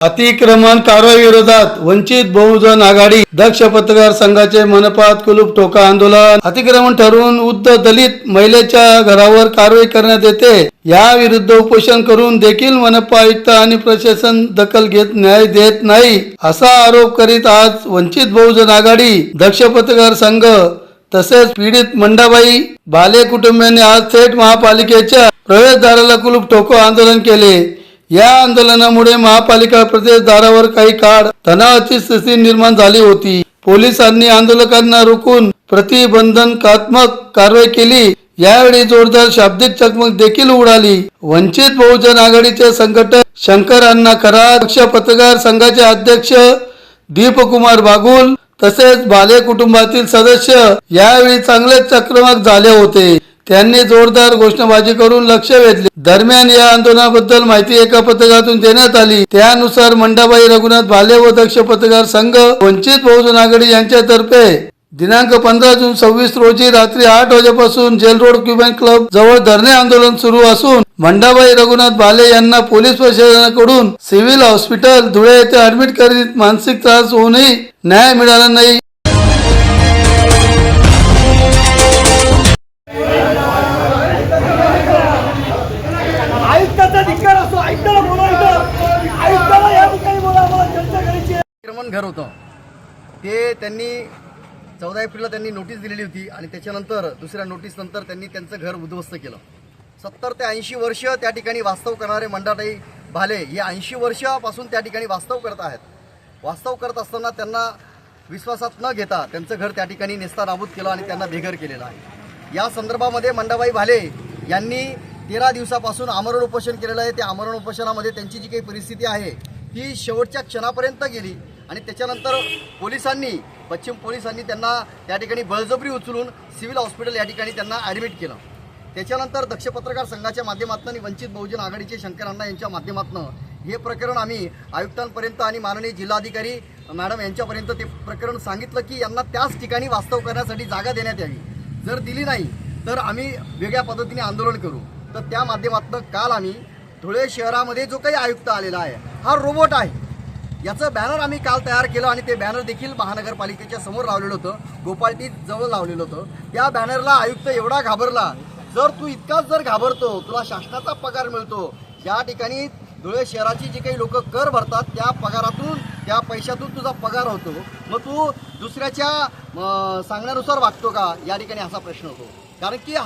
अतिक्रमण कारवाई विरोधात वंचित बहुजन आघाडी दक्ष पत्रकार संघाचे मनपात कुलूप ठोका आंदोलन। अतिक्रमण ठरवून वृद्ध दलित महिलेच्या घरावर कारवाई करण्यात येते या विरुद्ध उपोषण करून देखील मनपा आयुक्त आणि प्रशासन दखल घेत न्याय देत नाही असा आरोप करीत आज वंचित बहुजन आघाडी दक्ष पत्रकार संघ तसेच पीडित मंडाबाई भाले कुटुंबियांनी आज थेट महापालिकेच्या प्रवेशद्वाराला कुलूप ठोको आंदोलन केले। या आंदोलनामुळे महापालिका प्रवेशद्वारावर काही काळ तणावाची स्थिती निर्माण झाली होती। पोलिसांनी आंदोलकांना रोखून प्रतिबंधकात्मक कारवाई केली। यावेळी जोरदार शाब्दिक चकमक देखील उडाली। वंचित बहुजन आघाडीचे संघटक शंकर अण्णा खरात, दक्ष पत्रकार संघाचे अध्यक्ष दीपकुमार बागुल तसेच भाले कुटुंबातील सदस्य यावेळी चांगलेच आक्रमक झाले होते। त्यांनी जोरदार घोषणाबाजी करून लक्ष वेधले। दरम्यान या आंदोलनाबद्दल माहिती एका पत्रकातून देण्यात आली। त्यानुसार मंडाबाई रघुनाथ भाले व दक्ष पत्रकार संघ वंचित बहुजन आघाडी यांच्यातर्फे दिनांक 15 जून 26 रोजी रात्री 8 वाजेपासून जेल रोड क्युबन क्लब जवळ धरणे आंदोलन सुरू असून मंडाबाई रघुनाथ भाले यांना पोलीस प्रशासनाकडून सिव्हिल हॉस्पिटल धुळे येथे ऍडमिट करीत मानसिक त्रास होऊनही न्याय मिळाला नाही। अतिक्रमण घर होतं ते त्यांनी 14 एप्रिलला त्यांनी नोटीस दिलेली होती आणि त्याच्यानंतर दुसऱ्या नोटीस नंतर त्यांनी त्यांचं घर उद्ध्वस्त केलं। 70 ते 80 वर्ष त्या ठिकाणी वास्तव करणारे मंडाबाई भाले हे 80 वर्षापासून त्या ठिकाणी वास्तव करत आहेत। वास्तव करत असताना त्यांना विश्वासात न घेता त्यांचं घर त्या ठिकाणी नेस्तानाबूत केलं आणि त्यांना बेघर केलेलं आहे। या संदर्भामध्ये मंडाबाई भाले यांनी 13 दिवसापासून आमरण उपोषण केलेलं आहे। त्या आमरण उपोषणामध्ये त्यांची जी काही परिस्थिती आहे ती शेवटच्या क्षणापर्यंत गेली आणि त्याच्यानंतर पश्चिम पोलिसांनी त्यांना त्या ठिकाणी बळजबरी उचलून सिव्हिल हॉस्पिटल या ठिकाणी त्यांना ॲडमिट केलं। त्याच्यानंतर दक्ष पत्रकार संघाच्या माध्यमातून आणि वंचित बहुजन आघाडीचे शंकर अण्णा यांच्या माध्यमातून हे प्रकरण आम्ही आयुक्तांपर्यंत आणि माननीय जिल्हाधिकारी मॅडम यांच्यापर्यंत ते प्रकरण सांगितलं की यांना त्याच ठिकाणी वास्तव करण्यासाठी जागा देण्यात यावी। जर दिली नाही तर आम्ही वेगळ्या पद्धतीने आंदोलन करू। तर त्या माध्यमातून काल आम्ही धुळे शहरामध्ये जो काही आयुक्त आलेला आहे हा रोबोट आहे याचं बॅनर आम्ही काल तयार केलं आणि ते बॅनर देखील महानगरपालिकेच्या समोर लावलेलं होतं, गोपाळटी जवळ लावलेलं होतं। त्या बॅनरला आयुक्त एवढा घाबरला, जर तू इतकाच जर घाबरतो, तुला शासनाचा पगार मिळतो, या ठिकाणी धुळे शहराची जी काही लोक कर भरतात त्या पगारातून त्या पैशातून तुझा पगार होतो, मग तू दुसऱ्याच्या सांगण्यानुसार वागतो का, या ठिकाणी असा प्रश्न होतो। कारण की हा